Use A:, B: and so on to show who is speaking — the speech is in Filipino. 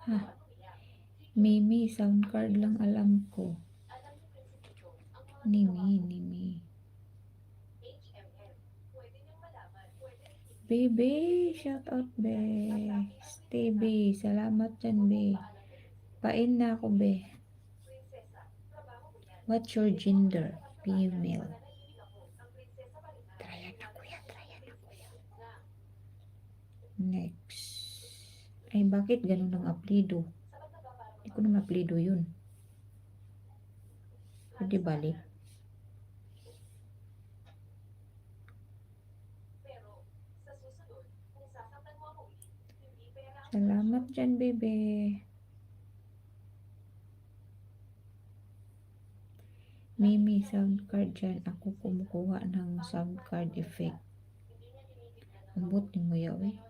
A: Ha, Mimi, sound card lang alam ko. Nimi. Baby, shout out, be. Stay, be. Salamat dyan, be. Pain na ako, be. What's your gender? Female. Tryan na, kuya. Next. Ay, bakit ganun ang apelido? Hindi ko naman apelido yun. Pwede balik. Salamat dyan, bebe. Mimi, sound card dyan. Ako kumukuha ng sound card effect. Ambot ni mo yaw eh.